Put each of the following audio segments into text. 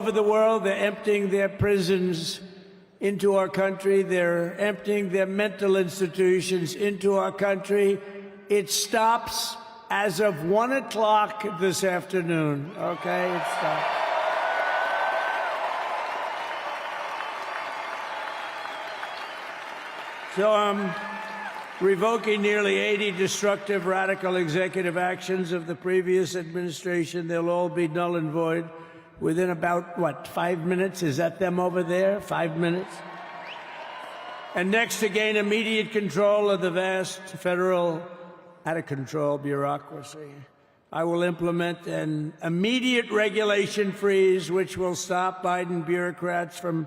Over the world, they're emptying their prisons into our country. They're emptying their mental institutions into our country. It stops as of 1 o'clock this afternoon. Okay, it stops. So I'm revoking nearly 80 destructive, radical executive actions of the previous administration. They'll all be null and void within about, 5 minutes? Is that them over there? 5 minutes? And next, to gain immediate control of the vast federal, out-of-control bureaucracy, I will implement an immediate regulation freeze, which will stop Biden bureaucrats from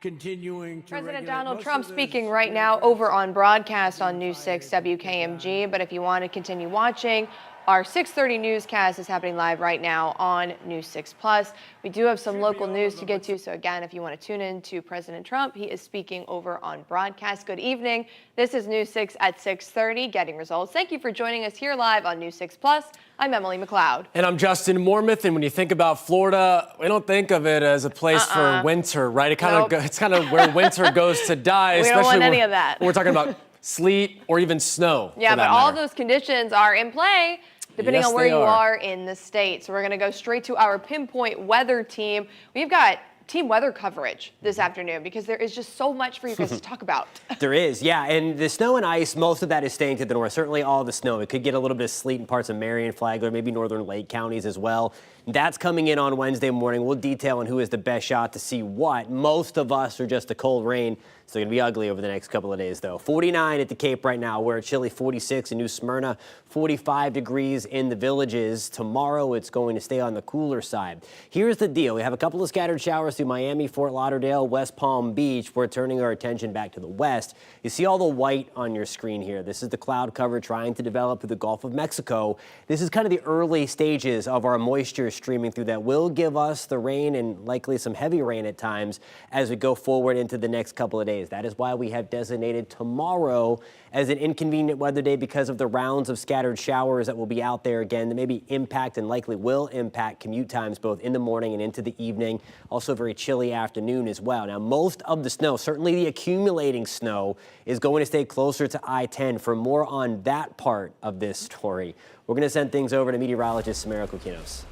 continuing to President Donald Trump speaking right now over on broadcast on News 6 WKMG. But if you want to continue watching, our 6:30 newscast is happening live right now on News 6 Plus. We do have some local news to get to. So again, if you want to tune in to President Trump, he is speaking over on broadcast. Good evening. This is News 6 at 6:30, getting results. Thank you for joining us here live on News 6 Plus. I'm Emily McLeod. And I'm Justin Mormouth. And when you think about Florida, we don't think of it as a place for winter, right? It's kind of where winter goes to die. We don't want any of that. We're talking about sleet or even snow. Yeah, but all those conditions are in play depending on where you are in the state. So we're going to go straight to our pinpoint weather team. We've got team weather coverage this afternoon because there is just so much for you guys to talk about. There is, yeah. And the snow and ice, most of that is staying to the north. Certainly all the snow. It could get a little bit of sleet in parts of Marion, Flagler, maybe northern Lake counties as well. That's coming in on Wednesday morning. We'll detail on who is the best shot to see what. Most of us are just a cold rain. It's going to be ugly over the next couple of days, though. 49 at the Cape right now. We're at chilly 46 in New Smyrna, 45 degrees in the Villages. Tomorrow, it's going to stay on the cooler side. Here's the deal. We have a couple of scattered showers through Miami, Fort Lauderdale, West Palm Beach. We're turning our attention back to the west. You see all the white on your screen here. This is the cloud cover trying to develop through the Gulf of Mexico. This is kind of the early stages of our moisture streaming through that will give us the rain and likely some heavy rain at times as we go forward into the next couple of days. That is why we have designated tomorrow as an inconvenient weather day because of the rounds of scattered showers that will be out there again that maybe impact and likely will impact commute times both in the morning and into the evening. Also very chilly afternoon as well. Now, most of the snow, certainly the accumulating snow, is going to stay closer to I-10. For more on that part of this story, we're going to send things over to meteorologist Samara Kukinos.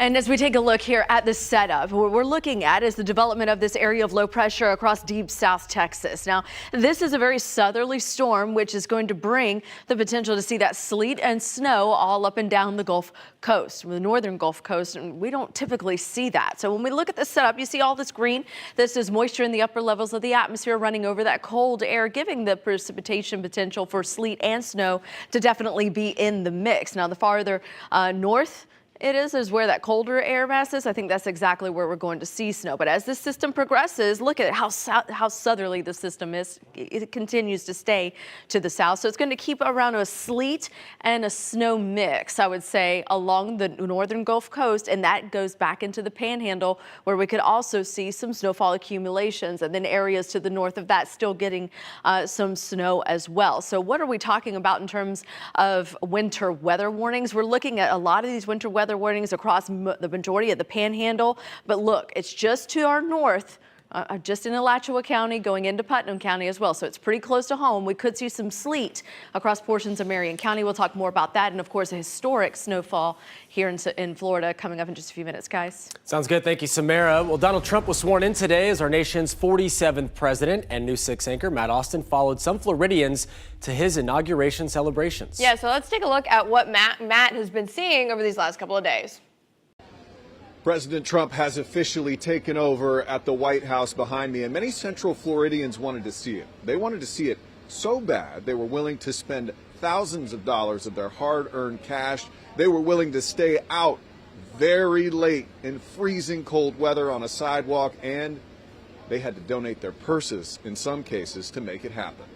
And as we take a look here at the setup, what we're looking at is the development of this area of low pressure across deep South Texas. Now, this is a very southerly storm, which is going to bring the potential to see that sleet and snow all up and down the Gulf Coast, the northern Gulf Coast, and we don't typically see that. So when we look at the setup, you see all this green. This is moisture in the upper levels of the atmosphere running over that cold air, giving the precipitation potential for sleet and snow to definitely be in the mix. Now, the farther north it is where that colder air mass is. I think that's exactly where we're going to see snow. But as this system progresses, look at how southerly the system is. It continues to stay to the south. So it's going to keep around a sleet and a snow mix, I would say, along the northern Gulf Coast. And that goes back into the Panhandle, where we could also see some snowfall accumulations. And then areas to the north of that still getting some snow as well. So what are we talking about in terms of winter weather warnings? We're looking at a lot of these winter weather warnings across the majority of the Panhandle. But look, it's just to our north, just in Alachua County, going into Putnam County as well. So it's pretty close to home. We could see some sleet across portions of Marion County. We'll talk more about that. And of course, a historic snowfall here in Florida coming up in just a few minutes, guys. Sounds good. Thank you, Samara. Well, Donald Trump was sworn in today as our nation's 47th president, and News 6 anchor Matt Austin followed some Floridians to his inauguration celebrations. Yeah, so let's take a look at what Matt has been seeing over these last couple of days. President Trump has officially taken over at the White House behind me, and many Central Floridians wanted to see it. They wanted to see it so bad they were willing to spend thousands of dollars of their hard-earned cash. They were willing to stay out very late in freezing cold weather on a sidewalk, and they had to donate their purses in some cases to make it happen.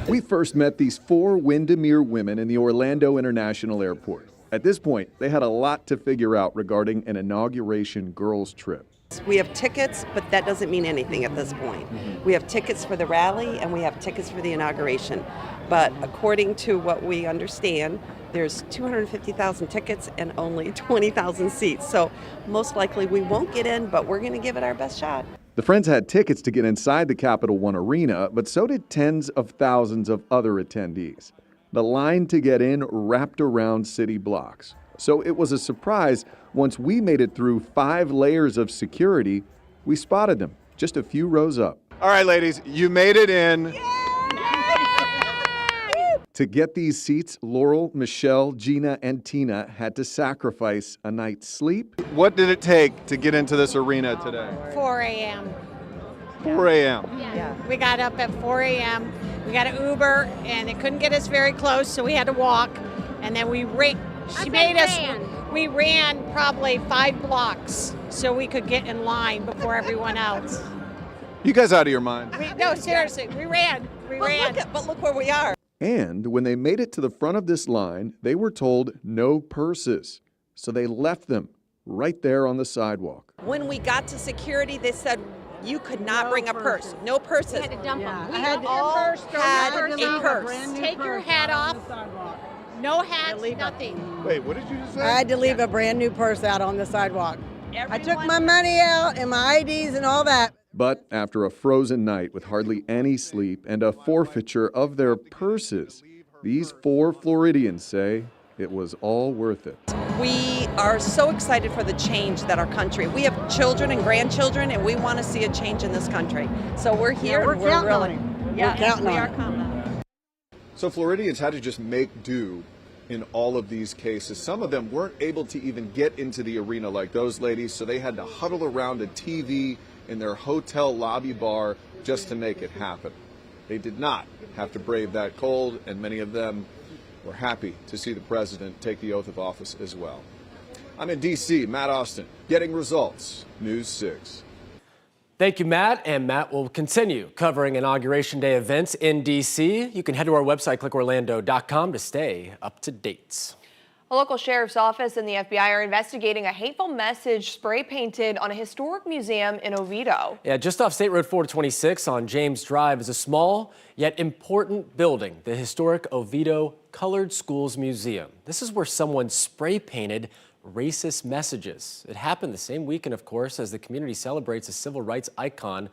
We first met these four Windermere women in the Orlando International Airport. At this point, they had a lot to figure out regarding an inauguration girls' trip. We have tickets, but that doesn't mean anything at this point. We have tickets for the rally and we have tickets for the inauguration. But according to what we understand, there's 250,000 tickets and only 20,000 seats. So most likely we won't get in, but we're going to give it our best shot. The Friends had tickets to get inside the Capital One Arena, but so did tens of thousands of other attendees. The line to get in wrapped around city blocks. So it was a surprise once we made it through 5 layers of security, we spotted them just a few rows up. All right, ladies, you made it in. To get these seats, Laurel, Michelle, Gina, and Tina had to sacrifice a night's sleep. What did it take to get into this arena today? 4 a.m. 4 a.m. Yeah. We got up at 4 a.m. We got an Uber, and it couldn't get us very close, so we had to walk. And then we ran. We ran probably 5 blocks so we could get in line before everyone else. You guys out of your mind? No, seriously, we ran. But look where we are. And when they made it to the front of this line, they were told no purses. So they left them right there on the sidewalk. When we got to security, they said you could not bring a purse. No purses. We had to dump them. We all had a purse. Take your hat off. No hats, nothing. Wait, what did you just say? I had to leave a brand new purse out on the sidewalk. I took my money out and my IDs and all that. But after a frozen night with hardly any sleep and a forfeiture of their purses, these 4 Floridians say it was all worth it. We are so excited for the change that our country. We have children and grandchildren, and we want to see a change in this country. So we're here. We're counting on it. Yeah, we're counting we on are it. counting on it. So Floridians had to just make do in all of these cases. Some of them weren't able to even get into the arena like those ladies, so they had to huddle around a TV in their hotel lobby bar just to make it happen. They did not have to brave that cold, and many of them were happy to see the president take the oath of office as well. I'm in D.C., Matt Austin, getting results, News 6. Thank you, Matt. And Matt will continue covering Inauguration Day events in D.C. You can head to our website, clickorlando.com, to stay up to date. A local sheriff's office and the FBI are investigating a hateful message spray painted on a historic museum in Oviedo. Yeah, just off State Road 426 on James Drive is a small yet important building, the historic Oviedo Colored Schools Museum. This is where someone spray painted racist messages. It happened the same weekend, of course, as the community celebrates a civil rights icon,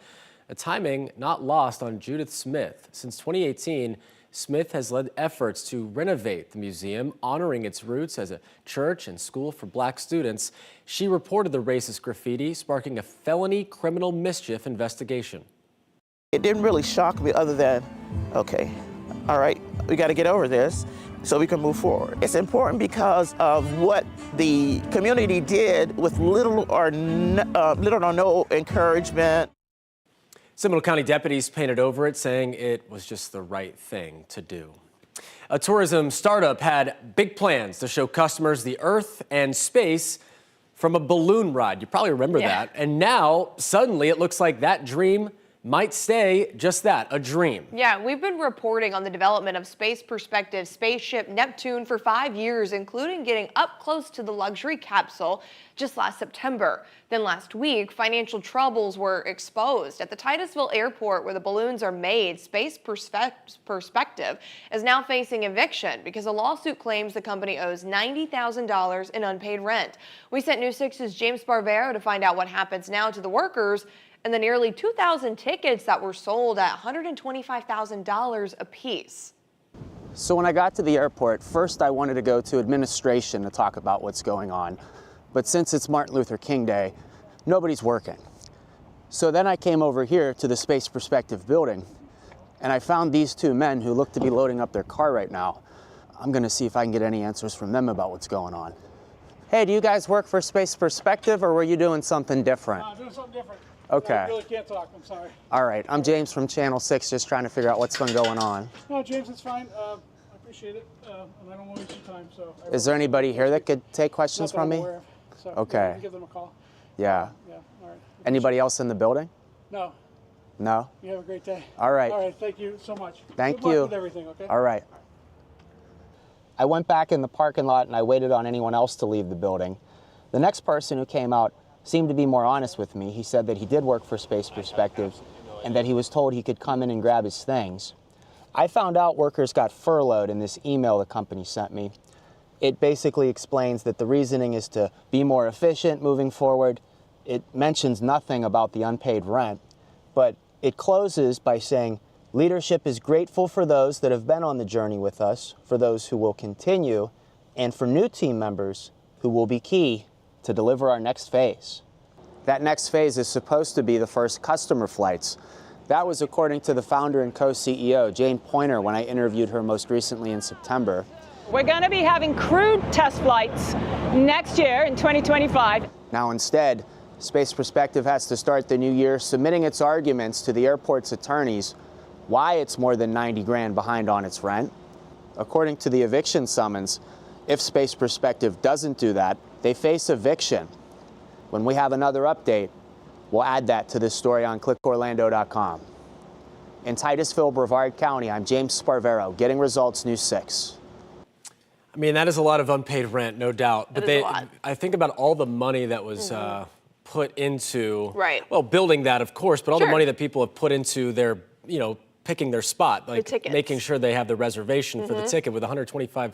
a timing not lost on Judith Smith. Since 2018, Smith has led efforts to renovate the museum, honoring its roots as a church and school for black students. She reported the racist graffiti, sparking a felony criminal mischief investigation. It didn't really shock me other than, okay, all right, we got to get over this so we can move forward. It's important because of what the community did with little or no encouragement. Seminole County deputies painted over it, saying it was just the right thing to do. A tourism startup had big plans to show customers the Earth and space from a balloon ride. You probably remember that. And now, suddenly, it looks like that dream might stay just that, a dream. Yeah, we've been reporting on the development of Space Perspective spaceship Neptune for 5 years, including getting up close to the luxury capsule just last September. Then last week, financial troubles were exposed. At the Titusville airport where the balloons are made, Space Perspective is now facing eviction because a lawsuit claims the company owes $90,000 in unpaid rent. We sent News 6's James Barbero to find out what happens now to the workers and the nearly 2,000 tickets that were sold at $125,000 apiece. So when I got to the airport, first I wanted to go to administration to talk about what's going on. But since it's Martin Luther King Day, nobody's working. So then I came over here to the Space Perspective building, and I found these 2 men who look to be loading up their car right now. I'm gonna see if I can get any answers from them about what's going on. Hey, do you guys work for Space Perspective, or were you doing something different? Doing something different. Okay. I really can't talk, I'm sorry. All right, I'm James from Channel 6, just trying to figure out what's been going on. No, James, it's fine. I appreciate it, and I don't want to waste your time, so. Is there anybody here that could take questions from me? Aware of, so Okay. Give them a call. Yeah. Yeah, all right. Anybody else in the building? No. No? You have a great day. All right. All right, thank you so much. Thank Good luck you. with everything, okay? All right. I went back in the parking lot and I waited on anyone else to leave the building. The next person who came out seemed to be more honest with me. He said that he did work for Space Perspectives and that he was told he could come in and grab his things. I found out workers got furloughed in this email the company sent me. It basically explains that the reasoning is to be more efficient moving forward. It mentions nothing about the unpaid rent, but it closes by saying, leadership is grateful for those that have been on the journey with us, for those who will continue, and for new team members who will be key to deliver our next phase. That next phase is supposed to be the first customer flights. That was according to the founder and co-CEO, Jane Pointer, when I interviewed her most recently in September. We're going to be having crewed test flights next year in 2025. Now instead, Space Perspective has to start the new year submitting its arguments to the airport's attorneys why it's more than 90 grand behind on its rent. According to the eviction summons, if Space Perspective doesn't do that, they face eviction. When we have another update, we'll add that to this story on clickorlando.com. In Titusville, Brevard County, I'm James Sparvero, Getting Results News 6. I mean, that is a lot of unpaid rent, no doubt. But I think about all the money that was put into, well, building that, of course, but all the money that people have put into their, picking their spot, like making sure they have the reservation for the ticket with 125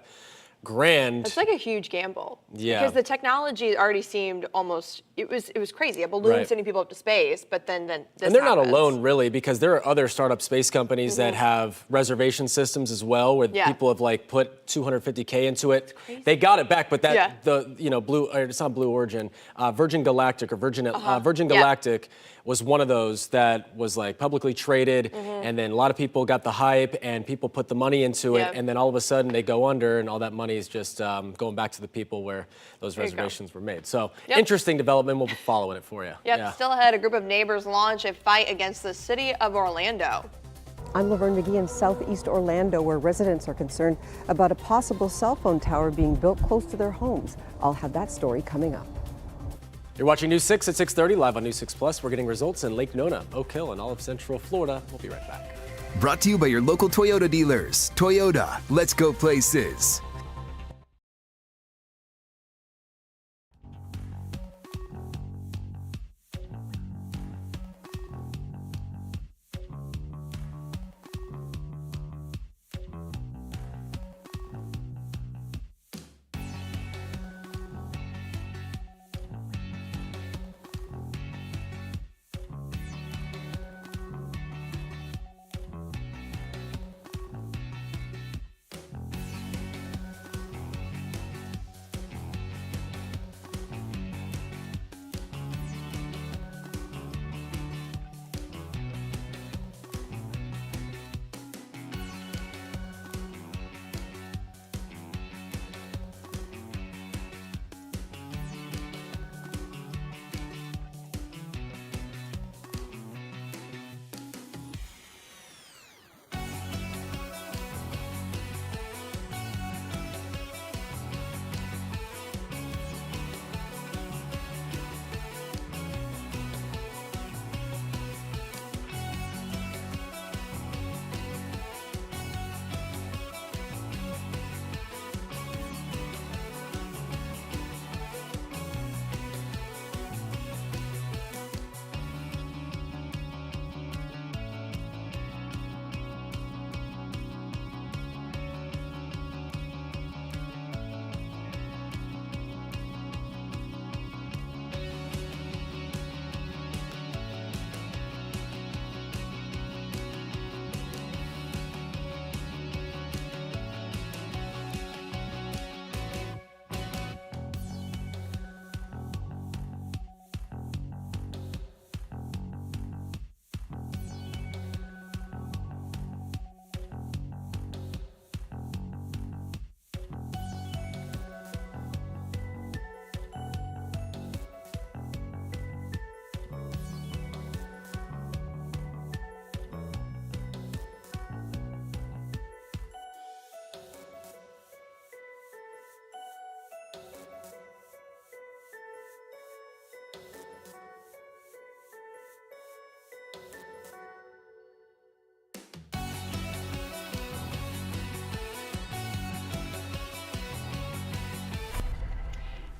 grand. It's like a huge gamble. Yeah. Because the technology already seemed almost, it was crazy. A balloon sending people up to space, but then this And they're not happens. alone, really, because there are other startup space companies that have reservation systems as well, where people have put $250K into it. They got it back, but that it's not Blue Origin, Virgin Galactic or Virgin Galactic was one of those that was publicly traded, and then a lot of people got the hype, and people put the money into it, and then all of a sudden they go under, and all that money is just going back to the people where those reservations were made. So interesting development. We'll be following it for you. Still ahead, a group of neighbors launch a fight against the city of Orlando. I'm Laverne McGee in southeast Orlando, where residents are concerned about a possible cell phone tower being built close to their homes. I'll have that story coming up. You're watching News 6 at 6:30 live on News 6 Plus. We're getting results in Lake Nona, Oak Hill, and all of Central Florida. We'll be right back. Brought to you by your local Toyota dealers. Toyota, let's go places.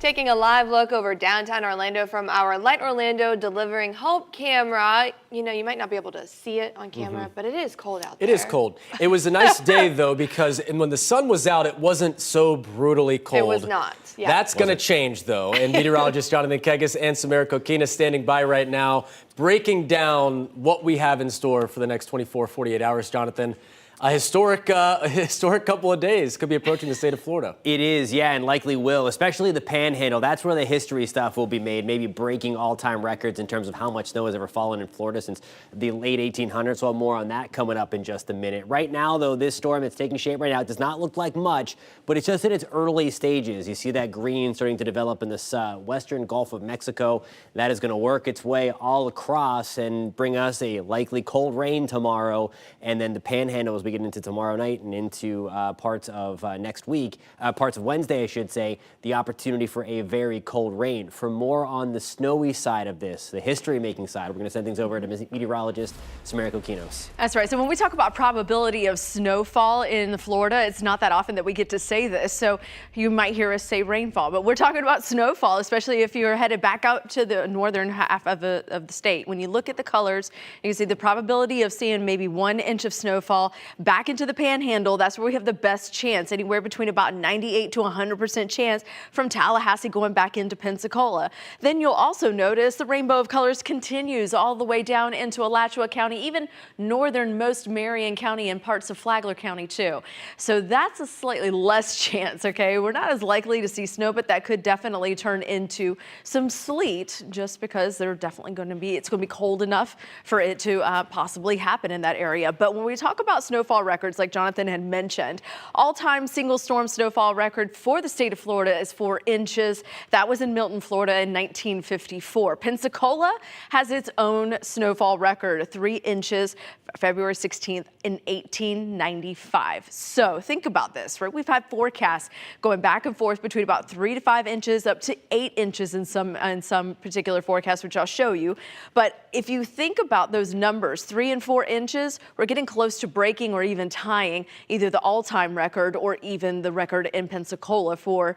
Taking a live look over downtown Orlando from our Light Orlando Delivering Hope camera. You know, you might not be able to see it on camera, but it is cold out there. It is cold. It was a nice day, though, because when the sun was out, it wasn't so brutally cold. It was not. Yeah. That's going to change, though. And meteorologist Jonathan Kegas and Samara Kokina standing by right now, breaking down what we have in store for the next 24, 48 hours. Jonathan, a historic couple of days could be approaching the state of Florida. It is, yeah, and likely will, especially the Panhandle. That's where the history stuff will be made, maybe breaking all-time records in terms of how much snow has ever fallen in Florida since the late 1800s. So more on that coming up in just a minute. Right now, though, this storm that's taking shape right now, it does not look like much, but it's just in its early stages. You see that green starting to develop in this western Gulf of Mexico. That is going to work its way all across and bring us a likely cold rain tomorrow, and then the Panhandle as we get into tomorrow night and into parts of next week, parts of Wednesday, I should say, the opportunity for a very cold rain. For more on the snowy side of this, the history-making side, we're going to send things over to meteorologist Samara Kokina. That's right. So when we talk about probability of snowfall in Florida, it's not that often that we get to say this. So you might hear us say rainfall, but we're talking about snowfall, especially if you're headed back out to the northern half of the state. When you look at the colors, you can see the probability of seeing maybe 1 inch of snowfall back into the Panhandle. That's where we have the best chance, anywhere between about 98 to 100% chance from Tallahassee going back into Pensacola. Then you'll also notice the rainbow of colors continues all the way down into Alachua County, even northernmost Marion County and parts of Flagler County too. So that's a slightly less chance, okay? We're not as likely to see snow, but that could definitely turn into some sleet just because they're definitely going to be, it's going to be cold enough for it to possibly happen in that area. But when we talk about snowfall records, like Jonathan had mentioned, all-time single storm snowfall record for the state of Florida is 4 inches. That was in Milton, Florida in 1954. Pensacola has its own snowfall record, 3 inches, February 16th in 1895. So think about this, right? We've had forecasts going back and forth between about 3 to 5 inches up to 8 inches in some particular forecasts, which I'll show you. But if you think about those numbers, 3 and 4 inches, we're getting close to breaking or even tying either the all-time record or even the record in Pensacola for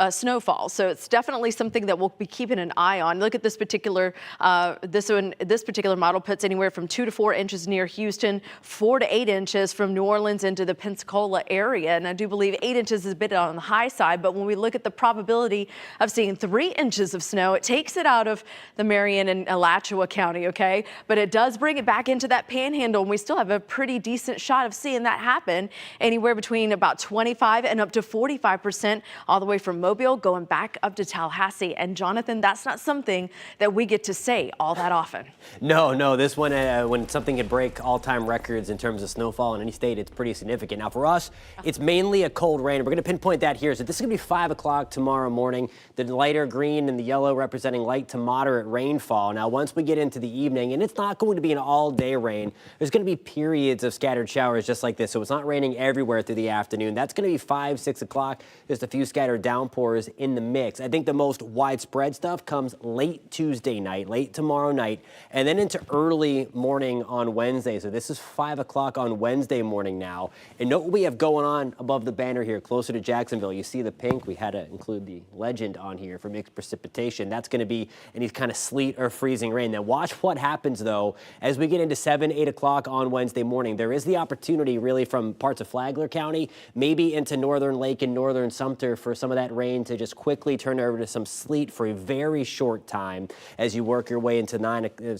snowfall. So it's definitely something that we'll be keeping an eye on. Look at this particular this particular model puts anywhere from 2 to 4 inches near Houston, 4 to 8 inches from New Orleans into the Pensacola area. And I do believe 8 inches is a bit on the high side, but when we look at the probability of seeing 3 inches of snow, it takes it out of the Marion and Alachua County, okay? But it does bring it back into that Panhandle, and we still have a pretty decent shot of seeing that happen, anywhere between about 25 and up to 45%, all the way from Mobile going back up to Tallahassee. And Jonathan, that's not something that we get to say all that often. No, this one, when something can break all-time records in terms of snowfall in any state, it's pretty significant. Now for us, it's mainly a cold rain. We're going to pinpoint that here. So this is going to be 5 o'clock tomorrow morning. The lighter green and the yellow representing light to moderate rainfall. Now once we get into the evening, and it's not going to be an all-day rain, there's going to be periods of scattered showers just like this. So it's not raining everywhere through the afternoon. That's going to be 5, 6 o'clock. Just a few scattered downpours in the mix. I think the most widespread stuff comes late Tuesday night, late tomorrow night, and then into early morning on Wednesday. So this is 5 o'clock on Wednesday morning now. And note what we have going on above the banner here, closer to Jacksonville. You see the pink. We had to include the legend on here for mixed precipitation. That's going to be any kind of sleet or freezing rain. Now watch what happens, though, as we get into 7, 8 o'clock on Wednesday morning. There is the opportunity really from parts of Flagler County, maybe into northern Lake and northern Sumter for some of that rain to just quickly turn over to some sleet for a very short time as you work your way into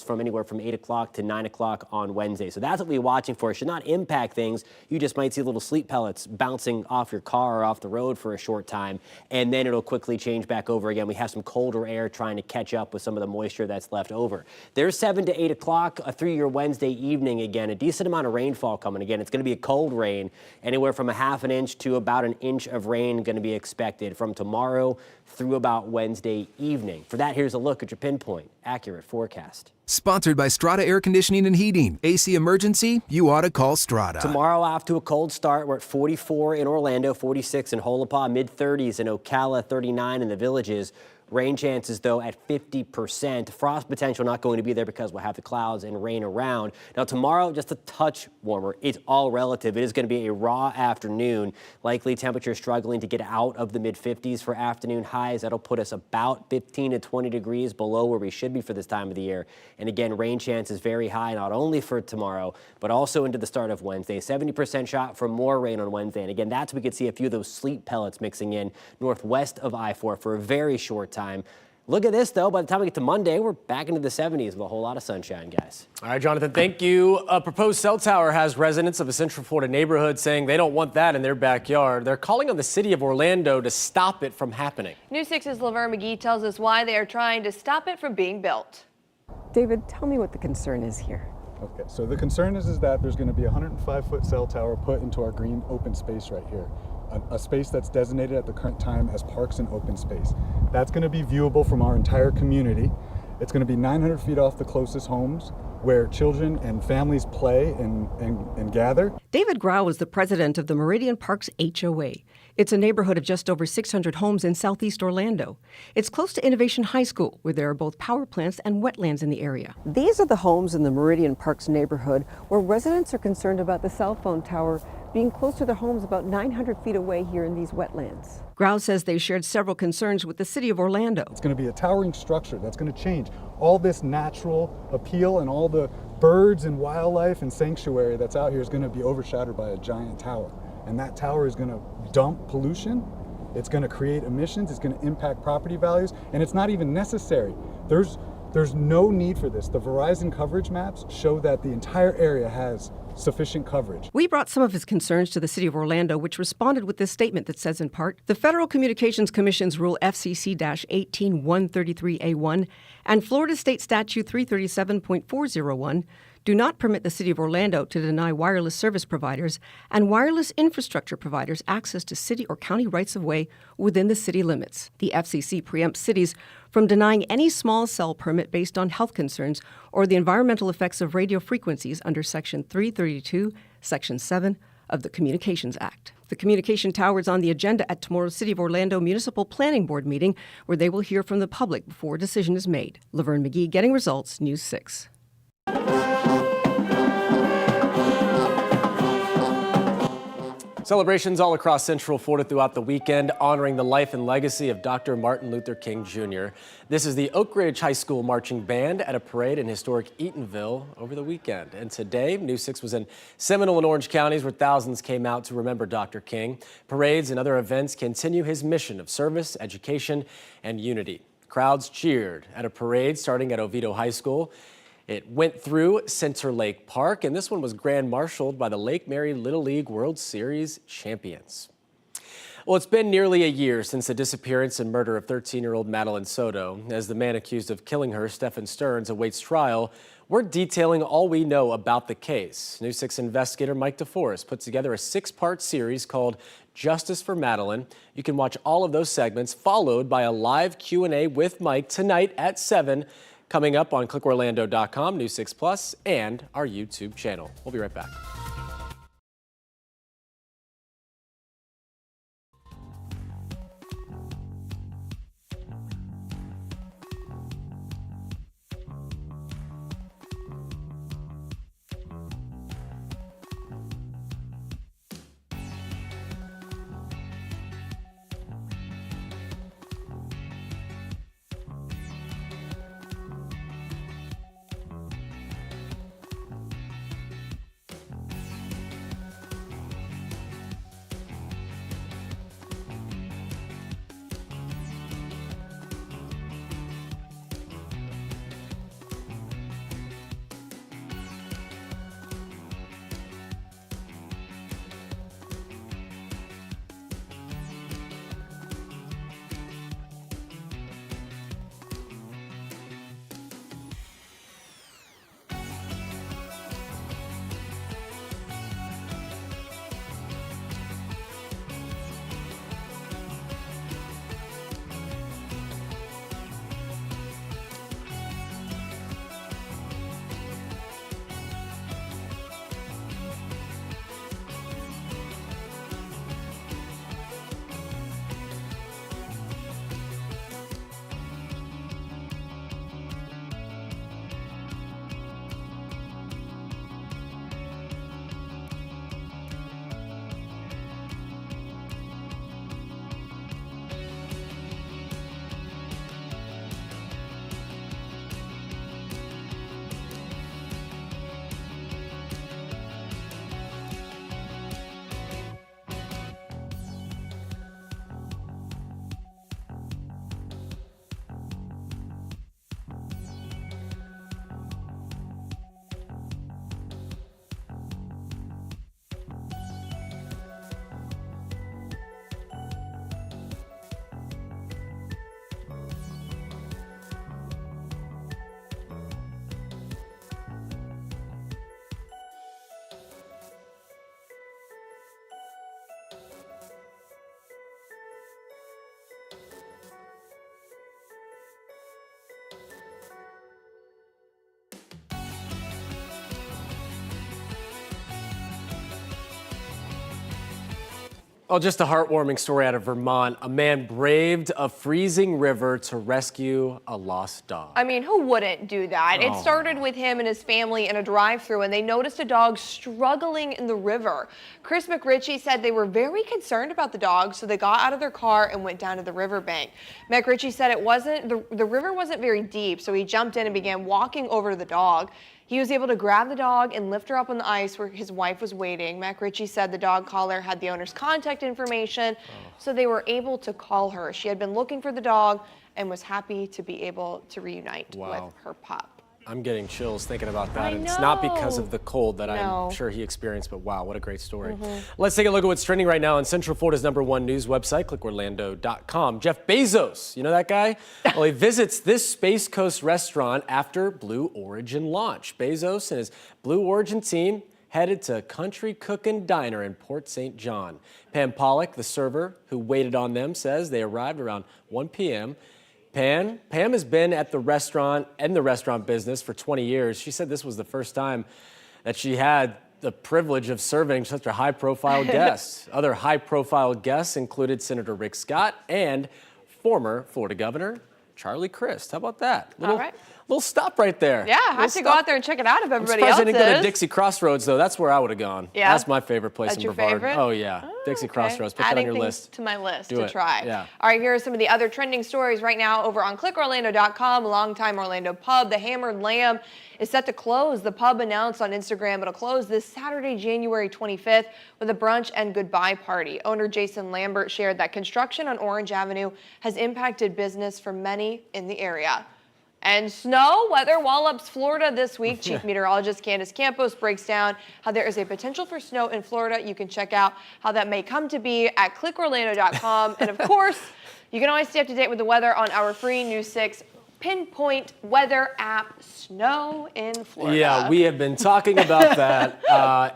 from anywhere from 8 o'clock to 9 o'clock on Wednesday. So that's what we're watching for. It should not impact things. You just might see little sleet pellets bouncing off your car or off the road for a short time, and then it'll quickly change back over again. We have some colder air trying to catch up with some of the moisture that's left over. There's 7 to 8 o'clock through your Wednesday evening again. A decent amount of rainfall coming again. It's going to be a cold rain, anywhere from a ½ an inch to about an inch of rain going to be expected from tomorrow through about Wednesday evening. For that, here's a look at your pinpoint accurate forecast. Sponsored by Strata Air Conditioning and Heating. AC emergency? You ought to call Strata. Tomorrow off to a cold start. We're at 44 in Orlando, 46 in Holopah, mid-30s in Ocala, 39 in the Villages. Rain chances, though, at 50%. Frost potential not going to be there because we'll have the clouds and rain around. Now, tomorrow, just a touch warmer. It's all relative. It is going to be a raw afternoon. Likely temperatures struggling to get out of the mid-50s for afternoon highs. That'll put us about 15 to 20 degrees below where we should be for this time of the year. And again, rain chances very high, not only for tomorrow, but also into the start of Wednesday. 70% shot for more rain on Wednesday. And again, that's we could see a few of those sleet pellets mixing in northwest of I-4 for a very short time. Look at this, though. By the time we get to Monday, we're back into the 70s with a whole lot of sunshine, guys. All right, Jonathan, thank you. A proposed cell tower has residents of a Central Florida neighborhood saying they don't want that in their backyard. They're calling on the city of Orlando to stop it from happening. News 6's Laverne McGee tells us why they are trying to stop it from being built. David, tell me what the concern is here. Okay, so the concern is that there's going to be a 105-foot cell tower put into our green open space right here. A space that's designated at the current time as parks and open space. That's going to be viewable from our entire community. It's going to be 900 feet off the closest homes where children and families play and gather. David Grau is the president of the Meridian Parks HOA. It's a neighborhood of just over 600 homes in southeast Orlando. It's close to Innovation High School, where there are both power plants and wetlands in the area. These are the homes in the Meridian Parks neighborhood where residents are concerned about the cell phone tower being close to their homes about 900 feet away here in these wetlands. Grau says they shared several concerns with the city of Orlando. It's going to be a towering structure that's going to change all this natural appeal, and all the birds and wildlife and sanctuary that's out here is going to be overshadowed by a giant tower. And that tower is going to dump pollution. It's going to create emissions. It's going to impact property values. And it's not even necessary. There's no need for this. The Verizon coverage maps show that the entire area has sufficient coverage. We brought some of his concerns to the city of Orlando, which responded with this statement that says in part, the Federal Communications Commission's Rule FCC-18133A1 and Florida State Statute 337.401 do not permit the city of Orlando to deny wireless service providers and wireless infrastructure providers access to city or county rights-of-way within the city limits. The FCC preempts cities from denying any small cell permit based on health concerns or the environmental effects of radio frequencies under Section 332, Section 7 of the Communications Act. The communication tower is on the agenda at tomorrow's City of Orlando Municipal Planning Board meeting, where they will hear from the public before a decision is made. Laverne McGee, Getting Results, News 6. Celebrations all across Central Florida throughout the weekend honoring the life and legacy of Dr. Martin Luther King Jr. This is the Oak Ridge High School Marching Band at a parade in historic Eatonville over the weekend. And today, News 6 was in Seminole and Orange counties where thousands came out to remember Dr. King. Parades and other events continue his mission of service, education, and unity. Crowds cheered at a parade starting at Oviedo High School. It went through Center Lake Park, and this one was grand marshaled by the Lake Mary Little League World Series champions. Well, it's been nearly a year since the disappearance and murder of 13-year-old Madeline Soto. As the man accused of killing her, Stephen Stearns, awaits trial, we're detailing all we know about the case. News 6 investigator Mike DeForest put together a 6-part series called Justice for Madeline. You can watch all of those segments, followed by a live Q&A with Mike tonight at 7. Coming up on clickorlando.com, News 6 Plus, and our YouTube channel. We'll be right back. Well, just a heartwarming story out of Vermont. A man braved a freezing river to rescue a lost dog. I mean, who wouldn't do that? Oh. It started with him and his family in a drive-thru, and they noticed a dog struggling in the river. Chris McRitchie said they were very concerned about the dog, so they got out of their car and went down to the riverbank. McRitchie said the river wasn't very deep, so he jumped in and began walking over to the dog. He was able to grab the dog and lift her up on the ice where his wife was waiting. McRitchie said the dog collar had the owner's contact information, so they were able to call her. She had been looking for the dog and was happy to be able to reunite with her pup. I'm getting chills thinking about that. I And it's not know. because of the cold that No. I'm sure he experienced, but wow, what a great story. Let's take a look at what's trending right now on Central Florida's #1 news website, clickorlando.com. Jeff Bezos, you know that guy? Well, he visits this Space Coast restaurant after Blue Origin launch. Bezos and his Blue Origin team headed to Country Cookin' Diner in Port St. John. Pam Pollock, the server who waited on them, says they arrived around 1 p.m. Pam has been at the restaurant and the restaurant business for 20 years. She said this was the first time that she had the privilege of serving such a high-profile guest. Other high-profile guests included Senator Rick Scott and former Florida Governor Charlie Crist. How about that? All right. Little stop right there. Yeah, I have to go out there and check it out if everybody I'm else surprised I didn't go to is. Dixie Crossroads, though. That's where I would have gone. Yeah? That's my favorite place That's in your Brevard. favorite? Oh, yeah. Dixie Crossroads. Put that on your things list. to my list Do to it. try. Yeah. All right, here are some of the other trending stories right now over on clickorlando.com. Longtime Orlando pub, the Hammered Lamb, is set to close. The pub announced on Instagram it'll close this Saturday, January 25th, with a brunch and goodbye party. Owner Jason Lambert shared that construction on Orange Avenue has impacted business for many in the area. And snow weather wallops Florida this week. Chief meteorologist Candace Campos breaks down how there is a potential for snow in Florida. You can check out how that may come to be at clickorlando.com. And of course, you can always stay up to date with the weather on our free News 6 Pinpoint Weather app, Snow in Florida. Yeah, we have been talking about that.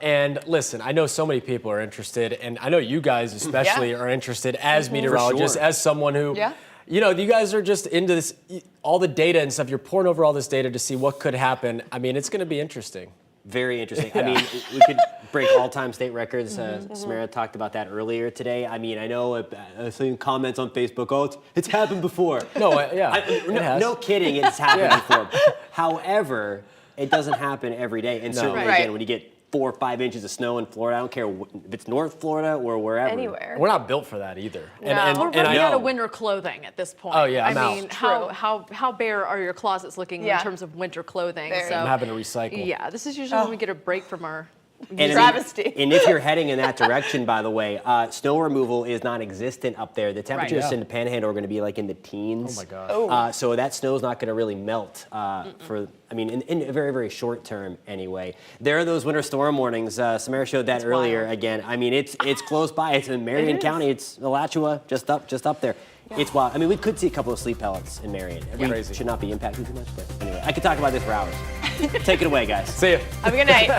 And listen, I know so many people are interested, and I know you guys especially are interested as meteorologists, as someone who, you know, you guys are just into this, all the data and stuff. You're pouring over all this data to see what could happen. I mean, it's going to be interesting. Very interesting. I mean, we could break all-time state records. Samara talked about that earlier today. I mean, I know I've seen comments on Facebook, oh, it's happened before. No, yeah, no kidding, it's happened before. However, it doesn't happen every day. And certainly, again, when you get 4 or 5 inches of snow in Florida, I don't care if it's North Florida or wherever. Anywhere. We're not built for that either. We're running out of winter clothing at this point. Oh, yeah, I'm I mean, out. how bare are your closets looking in terms of winter clothing? Very. So, I'm having to recycle. yeah, this is usually when we get a break from our travesty. And if you're heading in that direction, by the way, snow removal is non-existent up there. The temperatures in the Panhandle are going to be like in the teens. Oh my gosh. So that snow is not going to really melt in a very, very short term anyway. There are those winter storm warnings. Samara showed that earlier. wild. Again, I mean, it's close by. It's in Marion County. It's Alachua, just up there. Yeah. It's wild. I mean, we could see a couple of sleet pellets in Marion. We should not be impacted too much, but anyway, I could talk about this for hours. Take it away, guys. See ya. Have a good night.